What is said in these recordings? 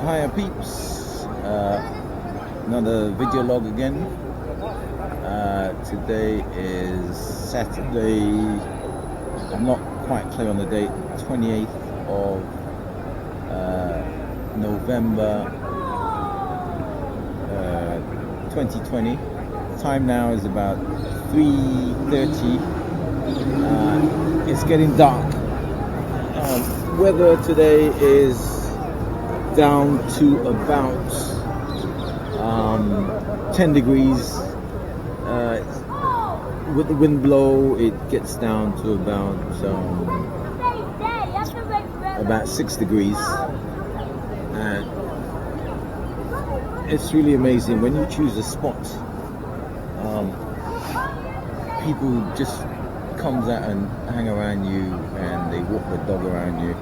Hiya peeps, another video log again. Today is Saturday, I'm not quite clear on the date, 28th of November 2020. Time now is about 3:30. It's getting dark. Weather today is down to about 10 degrees. With the wind blow, it gets down to about 6 degrees. And it's really amazing when you choose a spot. People just comes out and hang around you, and they walk the dog around you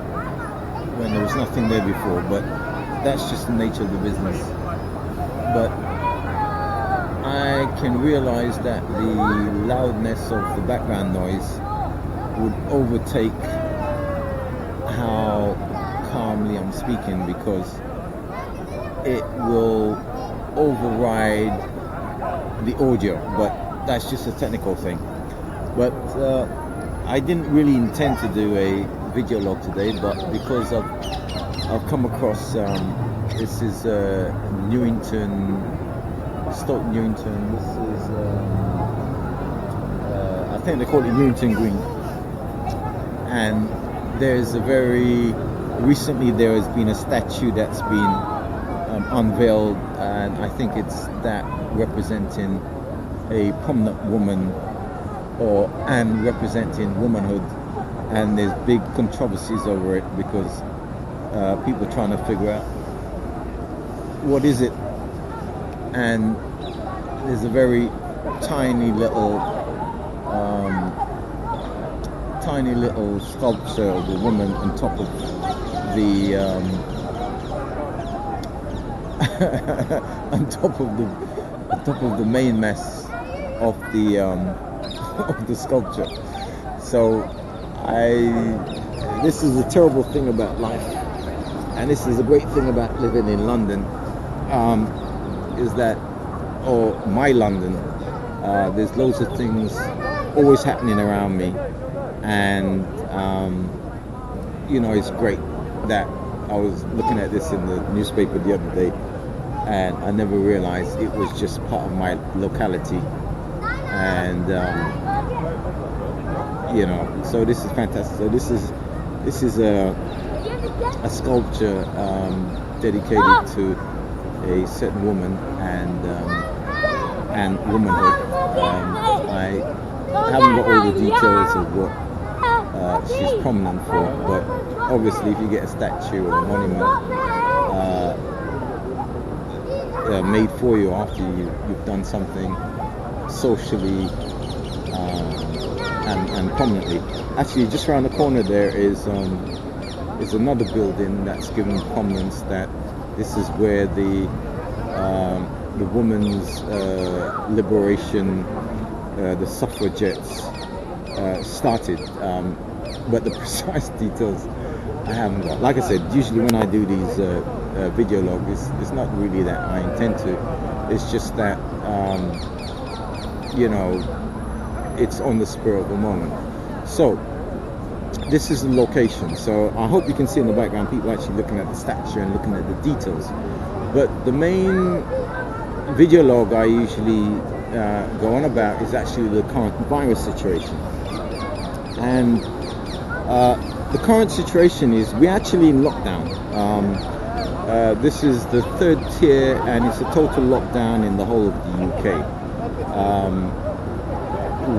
when there was nothing there before. But that's just the nature of the business. But I can realize that the loudness of the background noise would overtake how calmly I'm speaking, because it will override the audio. But that's just a technical thing. But I didn't really intend to do a video log today, but because I've come across this is Newington, Stoke Newington. This is I think they call it Newington Green, and there's recently there has been a statue that's been unveiled, and I think it's that representing a prominent woman and representing womanhood, and there's big controversies over it because people are trying to figure out what is it, and there's a very tiny little sculpture of a woman on top of the on top of the main mass of the of the sculpture. So this is a terrible thing about life, and this is a great thing about living in London, is that, or my London, there's loads of things always happening around me, and it's great that I was looking at this in the newspaper the other day, and I never realized it was just part of my locality. And so this is fantastic. So this is a sculpture dedicated to a certain woman and womanhood. I haven't got all the details of what she's prominent for, but obviously if you get a statue or a monument made for you after you've done something socially and prominently. Actually, just around the corner there is another building that's given prominence, that this is where the women's liberation, the suffragettes started, but the precise details I haven't got. Like I said, usually when I do these video logs, it's not really that I intend to. It's just that it's on the spur of the moment. So this is the location. So I hope you can see in the background people actually looking at the statue and looking at the details. But the main video log I usually go on about is actually the current virus situation. And the current situation is we're actually in lockdown. This is the third tier, and it's a total lockdown in the whole of the UK.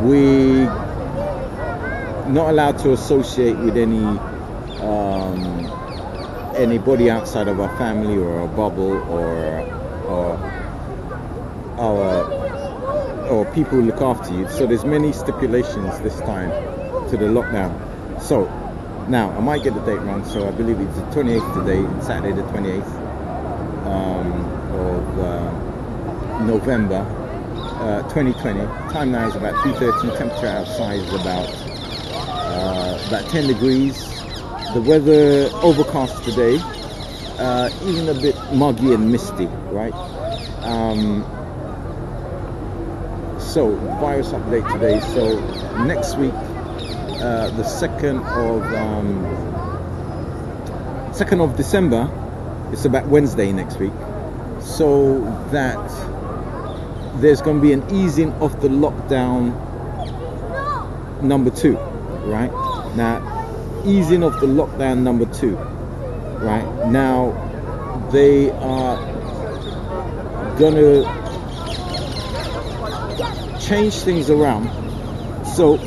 We're not allowed to associate with anybody outside of our family or our bubble or people who look after you. So there's many stipulations this time to the lockdown. So now I might get the date wrong, so I believe it's the 28th today, Saturday the 28th of November 2020. Time now is about 3:30. Temperature outside is about 10 degrees. The weather overcast today, even a bit muggy and misty, right? So virus update today. So next week, the 2nd of December, it's about Wednesday next week, so that there's going to be an easing of the lockdown number 2, right? Now, easing of the lockdown number 2, right? Now, they are going to change things around. So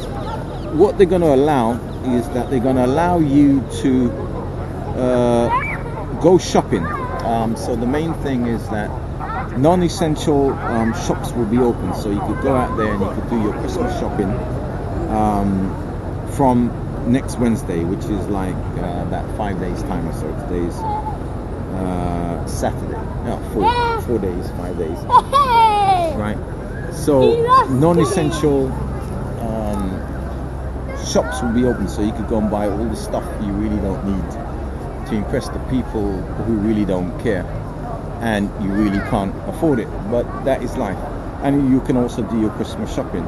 what they're going to allow is that they're going to allow you to go shopping. So the main thing is that non-essential shops will be open, so you could go out there and you could do your Christmas shopping from next Wednesday, which is like about 5 days time or so. Today's Saturday. No, 4 days, 5 days. Right. So non-essential shops will be open, so you could go and buy all the stuff you really don't need to impress the people who really don't care, and you really can't afford it. But that is life. And you can also do your Christmas shopping.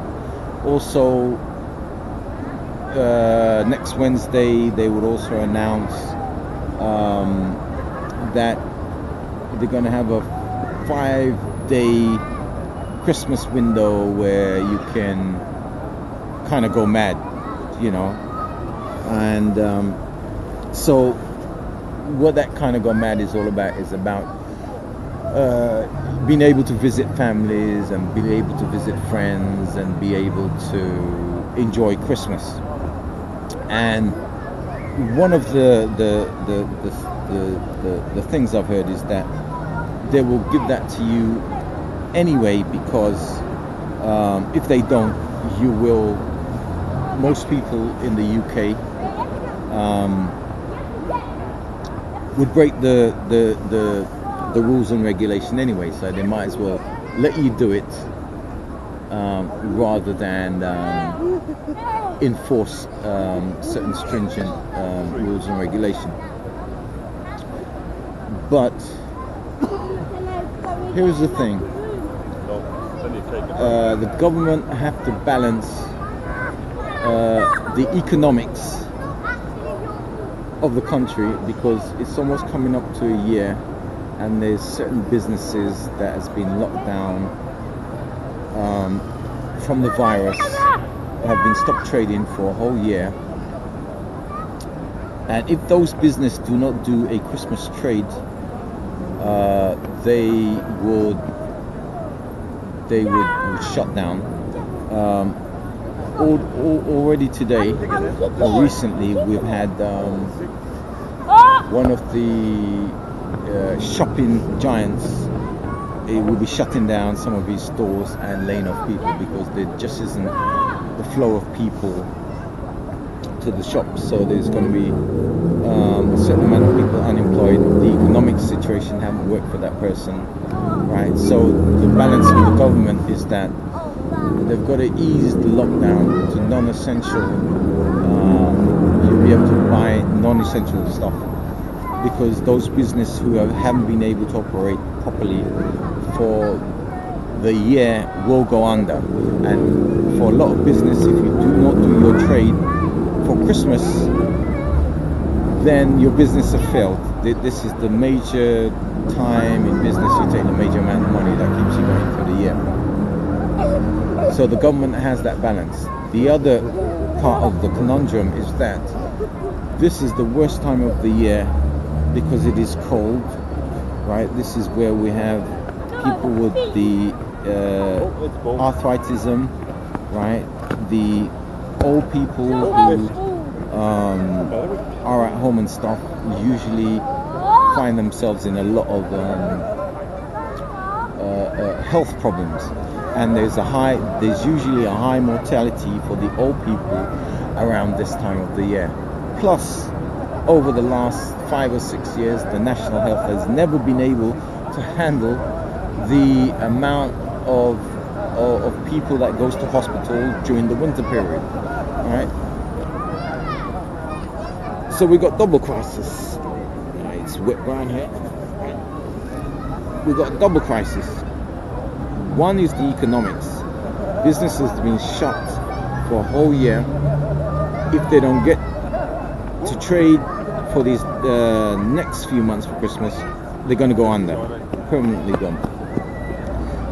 Also, next Wednesday they would also announce that they're going to have a 5-day Christmas window where you can kind of go mad, you know. And so what that kind of go mad is all about is about being able to visit families and being able to visit friends and be able to enjoy Christmas. And one of the things I've heard is that they will give that to you anyway, because if they don't, you will, most people in the UK would break the rules and regulation anyway, so they might as well let you do it rather than enforce certain stringent rules and regulation. But here's the thing, the government have to balance the economics of the country, because it's almost coming up to a year and there's certain businesses that has been locked down from the virus, have been stopped trading for a whole year. And if those businesses do not do a Christmas trade, they would shut down. Already today, or recently, we've had one of the shopping giants. It will be shutting down some of his stores and laying off people because there just isn't the flow of people to the shops. So there's going to be a certain amount of people unemployed. The economic situation haven't worked for that person, right? So the balance with the government is that they've got to ease the lockdown to non-essential. You'll be able to buy non-essential stuff, because those businesses who haven't been able to operate properly for the year will go under. And for a lot of business, if you do not do your trade for Christmas, then your business has failed. This is the major time in business you take the major amount of money that keeps you going for the year. So the government has that balance. The other part of the conundrum is that this is the worst time of the year because it is cold, right? This is where we have people with the arthritism, right? The old people who are at home and stuff usually find themselves in a lot of health problems, and there's usually a high mortality for the old people around this time of the year. Plus, over the last 5 or 6 years, the National Health has never been able to handle the amount of people that goes to hospital during the winter period, right? So we got double crisis. It's wet ground here. We've got a double crisis. One is the economics. Businesses have been shut for a whole year. If they don't get to trade for these next few months for Christmas, they're going to go under, permanently gone.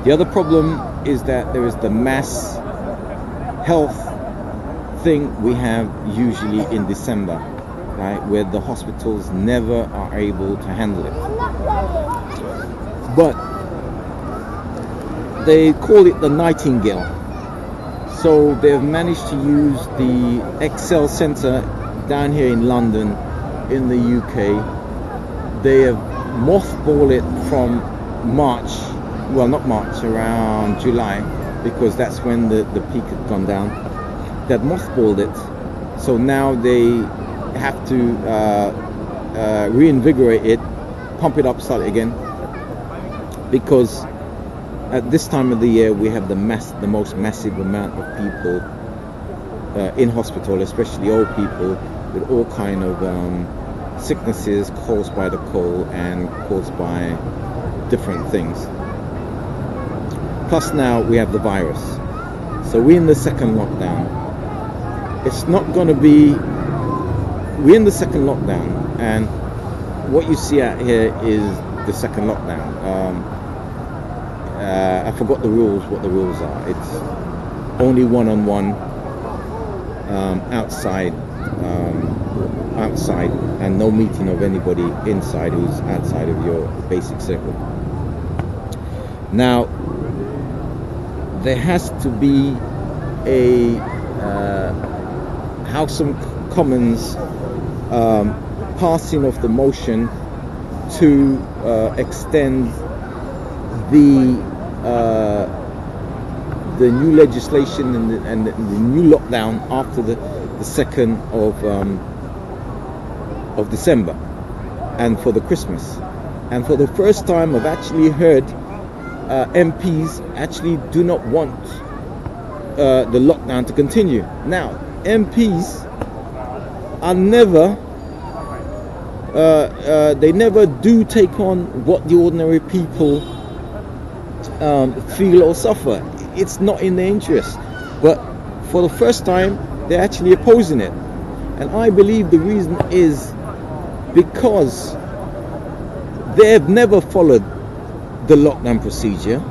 The other problem is that there is the mass health thing we have usually in December, right, where the hospitals never are able to handle it. But they call it the Nightingale. So they've managed to use the Excel Centre down here in London, in the UK. They have mothballed it from March, well, not March, around July, because that's when the peak had gone down. They've mothballed it, so now they have to reinvigorate it, pump it up, start it again, because at this time of the year we have the most massive amount of people in hospital, especially old people with all kind of sicknesses caused by the cold and caused by different things. Plus now we have the virus, so we're in the second lockdown. It's not going to be, we're in the second lockdown, and what you see out here is the second lockdown. I forgot the rules, what the rules are. It's only one-on-one, outside, and no meeting of anybody inside who's outside of your basic circle. Now, there has to be a House of Commons passing of the motion to extend the new legislation and the new lockdown after the 2nd of December, and for the Christmas. And for the first time, I've actually heard MPs actually do not want the lockdown to continue. Now, MPs are never, they never do take on what the ordinary people feel or suffer. It's not in their interest. But for the first time, they're actually opposing it. And I believe the reason is because they have never followed the lockdown procedure,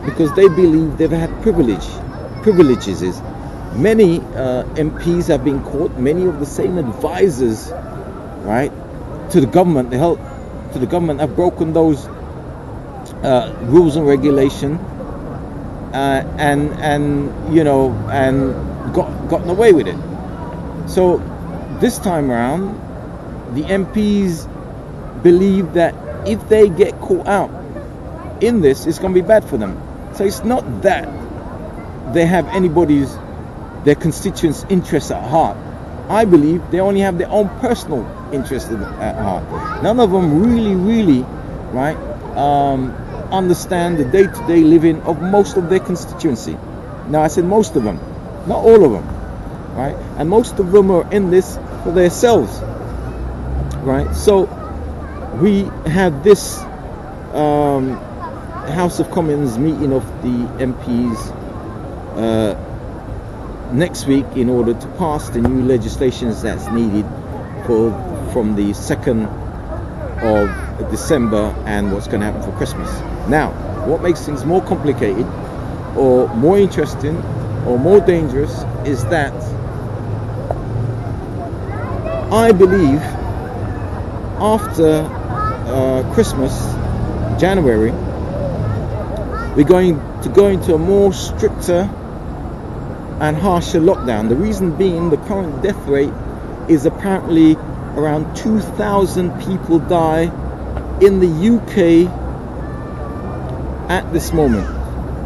because they believe they've had privileges. Many MPs have been caught, many of the same advisors, right, to the government, have broken those rules and regulation, and gotten away with it. So this time around, the MPs believe that if they get caught out in this, it's going to be bad for them. So it's not that they have their constituents' interests at heart. I believe they only have their own personal interests at heart. None of them really, right, understand the day-to-day living of most of their constituency. Now, I said most of them, not all of them, right? And most of them are in this for themselves, right? So we have this House of Commons meeting of the MPs next week in order to pass the new legislations that's needed from the 2nd of December and what's going to happen for Christmas. Now, what makes things more complicated or more interesting or more dangerous is that I believe after Christmas, January, we're going to go into a more stricter and harsher lockdown. The reason being, the current death rate is apparently around 2,000 people die in the UK at this moment,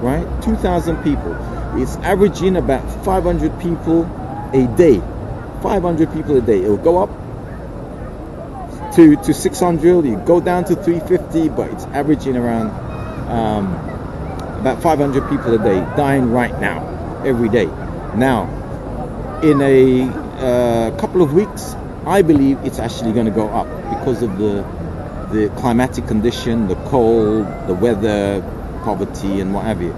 right? 2,000 people. It's averaging about 500 people a day. 500 people a day. It'll go up to 600, you go down to 350, but it's averaging around about 500 people a day dying right now, every day. Now, in a couple of weeks, I believe it's actually going to go up because of the the climatic condition, the cold, the weather, poverty, and what have you.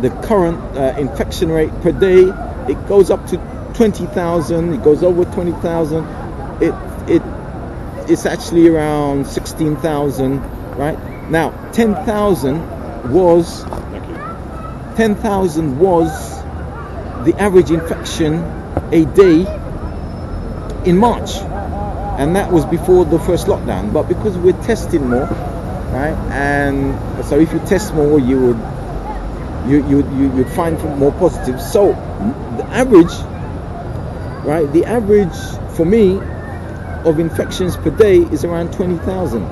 The current infection rate per day, it goes up to 20,000. It goes over 20,000. It's actually around 16,000, right? Now, 10,000 was the average infection a day in March, and that was before the first lockdown. But because we're testing more, right, and so if you test more, you'd find more positives. So the average, right, the average for me of infections per day is around 20,000.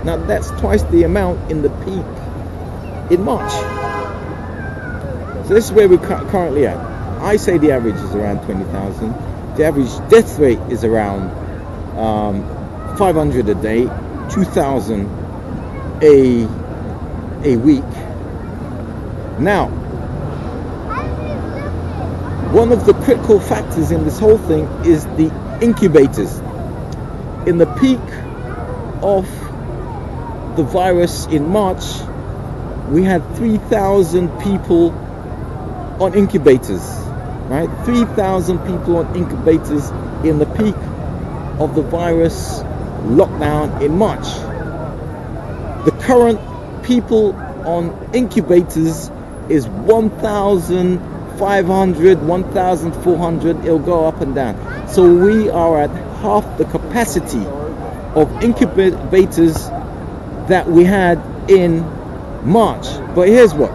Now that's twice the amount in the peak in March. So this is where we're currently at. I say the average is around 20,000. The average death rate is around 500 a day, 2,000 a week. Now, one of the critical factors in this whole thing is the incubators. In the peak of the virus in March, we had 3,000 people on incubators, right? 3,000 people on incubators in the peak of the virus lockdown in March. The current people on incubators is 1,500, 1,400. It'll go up and down. So we are at half the capacity of incubators that we had in March. But here's what.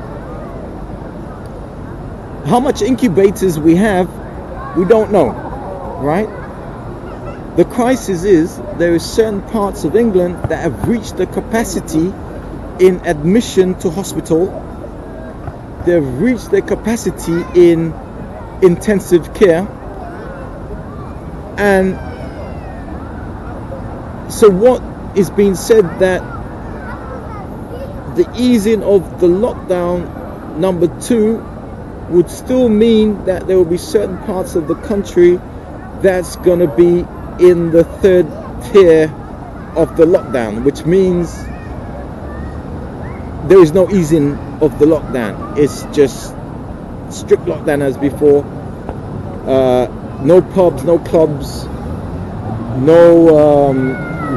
How much incubators we have, we don't know, right? The crisis is there is certain parts of England that have reached the capacity in admission to hospital. They've reached their capacity in intensive care. And so what is being said that the easing of the lockdown number 2 would still mean that there will be certain parts of the country that's going to be in the 3rd tier of the lockdown, which means there is no easing of the lockdown. It's just strict lockdown as before. No pubs, no clubs, no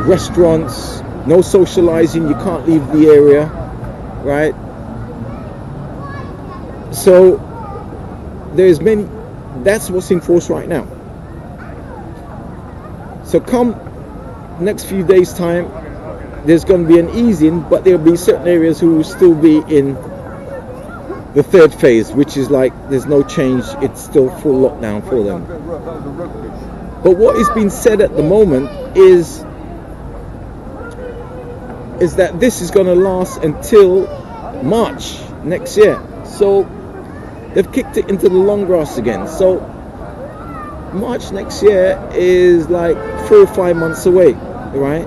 restaurants, no socializing. You can't leave the area, right? So there's many. That's what's in force right now. So come next few days' time, there's going to be an easing, but there'll be certain areas who will still be in the 3rd phase, which is like there's no change. It's still full lockdown for them. But what is being said at the moment is that this is going to last until March next year. So they've kicked it into the long grass again. So March next year is like 4 or 5 months away, right?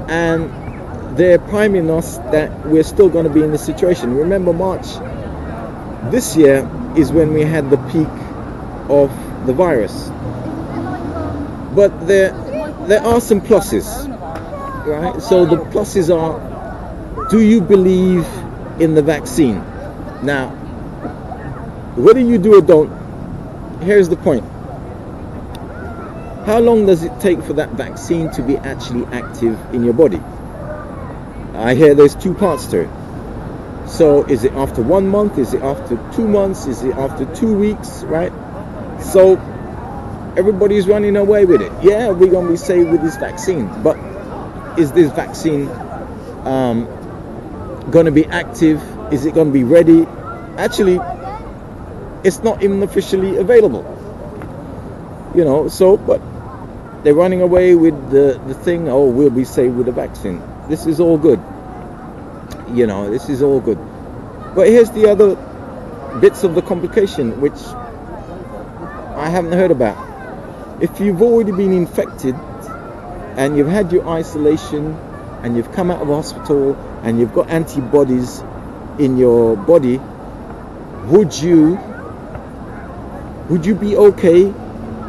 And they're priming us that we're still going to be in this situation. Remember, March this year is when we had the peak of the virus. But there are some pluses, right? So the pluses are, do you believe in the vaccine? Now, whether you do or don't, here's the point. How long does it take for that vaccine to be actually active in your body? I hear there's 2 parts to it. So is it after 1 month? Is it after 2 months? Is it after 2 weeks, right? So everybody's running away with it. Yeah, we're going to be safe with this vaccine. But is this vaccine going to be active? Is it going to be ready? Actually, it's not even officially available. You know, so, but they're running away with the thing, oh, we'll be safe with the vaccine. This is all good. You know, this is all good. But here's the other bits of the complication, which I haven't heard about. If you've already been infected and you've had your isolation and you've come out of hospital and you've got antibodies in your body, would you be okay?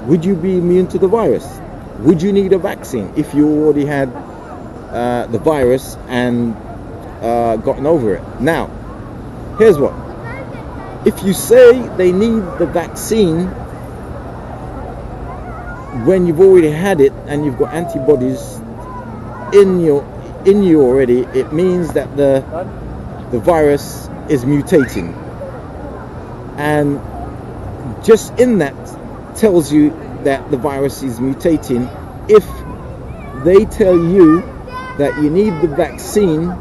Would you be immune to the virus? would you need a vaccine if you already had the virus and gotten over it? Now, here's what. If you say they need the vaccine when you've already had it and you've got antibodies in you already, it means that the virus is mutating. And just in that tells you that the virus is mutating if they tell you that you need the vaccine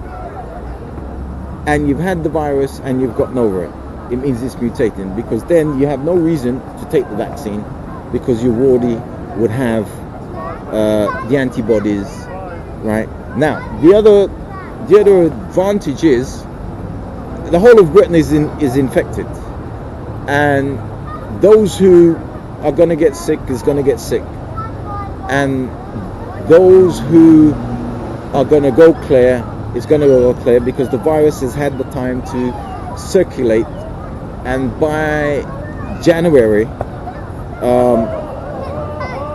and you've had the virus and you've gotten over it. It means it's mutating, because then you have no reason to take the vaccine, because you already would have the antibodies, right? Now, the other advantage is the whole of Britain is infected, and those who are going to get sick is going to get sick, and those who are going to go clear is going to go clear, because the virus has had the time to circulate, and by January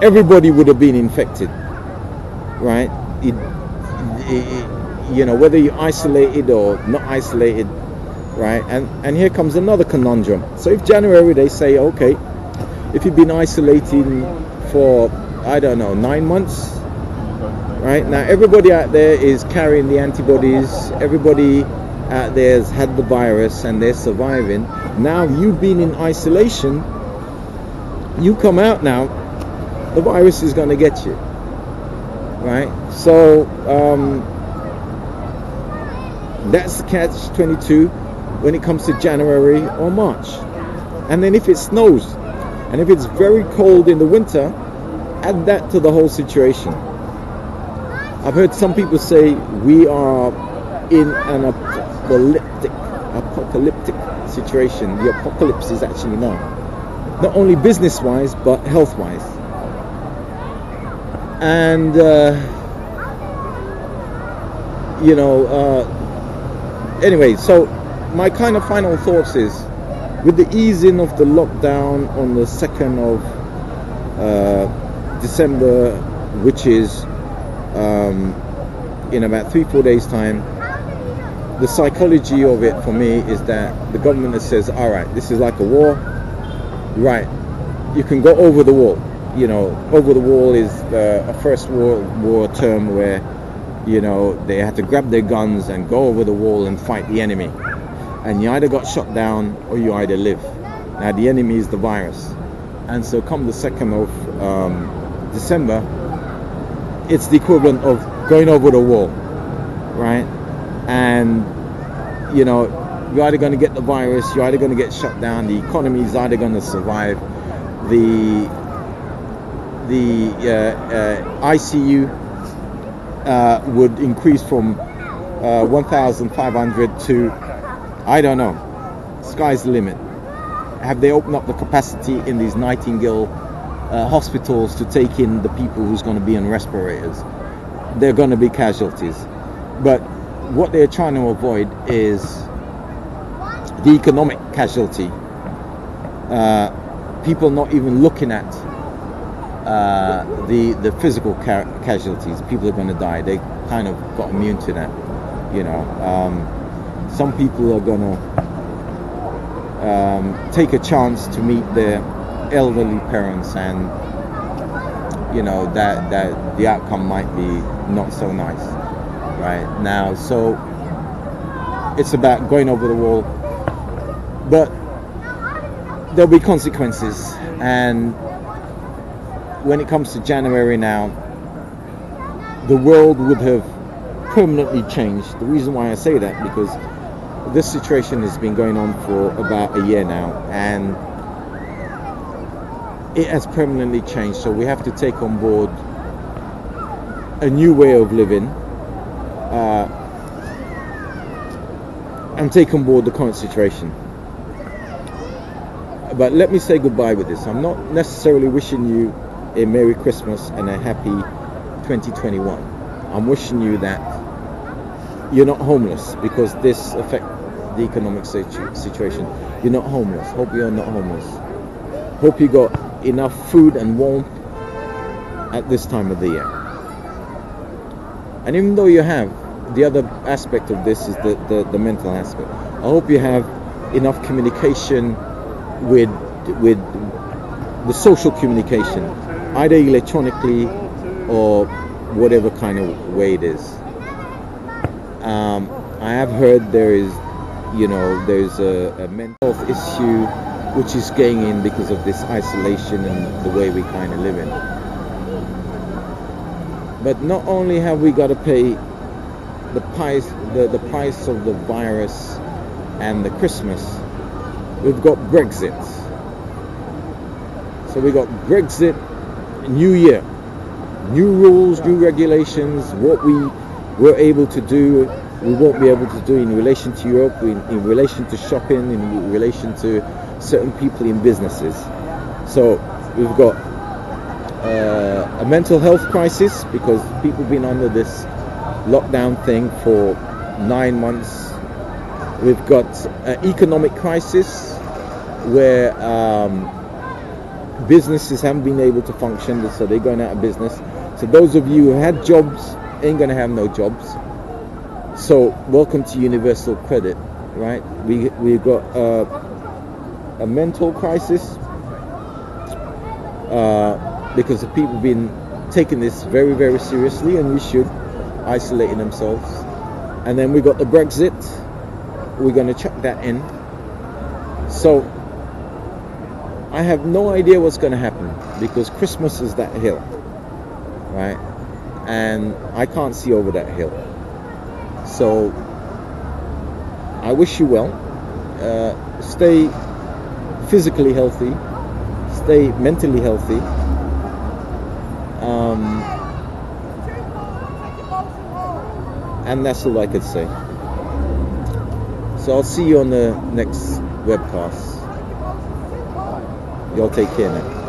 everybody would have been infected, right? You know, whether you're isolated or not isolated, right? And here comes another conundrum. So if January they say, okay, if you've been isolating for, I don't know, 9 months, right? Now everybody out there is carrying the antibodies, everybody out there has had the virus and they're surviving. Now you've been in isolation, you come out now, the virus is going to get you, right? So that's the catch-22 when it comes to January or March. And then if it snows and if it's very cold in the winter, add that to the whole situation. I've heard some people say we are in an apocalyptic situation. The apocalypse is actually now, not only business-wise but health-wise. And anyway, so my kind of final thoughts is, with the easing of the lockdown on the 2nd of December, which is in about 3-4 days time, the psychology of it for me is that the government says, all right, this is like a war, right, you can go over the wall. You know, over the wall is a First World War term where, you know, they had to grab their guns and go over the wall and fight the enemy. And you either got shot down or you either live. Now the enemy is the virus. And so come the 2nd of December, it's the equivalent of going over the wall, right? And, you know, you're either going to get the virus, you're either going to get shut down, the economy is either going to survive, the ICU would increase from 1,500 to, I don't know, sky's the limit. Have they opened up the capacity in these Nightingale hospitals to take in the people who's going to be on respirators? They're going to be casualties. But what they're trying to avoid is the economic casualty. People not even looking at the physical casualties. People are going to die. They kind of got immune to that, you know. Some people are going to take a chance to meet their elderly parents, and you know that the outcome might be not so nice right now. So it's about going over the wall, but there'll be consequences. And when it comes to January now, the world would have permanently changed. The reason why I say that, because this situation has been going on for about a year now, and it has permanently changed. So we have to take on board a new way of living, and take on board the current situation. But let me say goodbye with this. I'm not necessarily wishing you a Merry Christmas and a happy 2021. I'm wishing you that you're not homeless, because this affects the economic situation. You're not homeless. Hope you're not homeless. Hope you got enough food and warmth at this time of the year. And even though you have, the other aspect of this is the mental aspect. I hope you have enough communication with the social communication, either electronically or whatever kind of way it is. I have heard there's a mental health issue which is going in because of this isolation and the way we kind of live in. But not only have we got to pay the price of the virus and the Christmas, we've got Brexit. So we got Brexit, New Year, new rules, new regulations. What we were able to do, we won't be able to do in relation to Europe, in relation to shopping, in relation to certain people in businesses. So we've got a mental health crisis because people have been under this lockdown thing for 9 months. We've got an economic crisis where businesses haven't been able to function, so they're going out of business. So those of you who had jobs ain't going to have no jobs. So welcome to universal credit, right? We've got a mental crisis because the people have been taking this very, very seriously, and we should, isolating themselves. And then we got the Brexit. We're going to chuck that in. So I have no idea what's going to happen because Christmas is that hill, right? And I can't see over that hill. So I wish you well. Stay physically healthy. Stay mentally healthy. And that's all I could say. So I'll see you on the next webcast. Y'all take care now.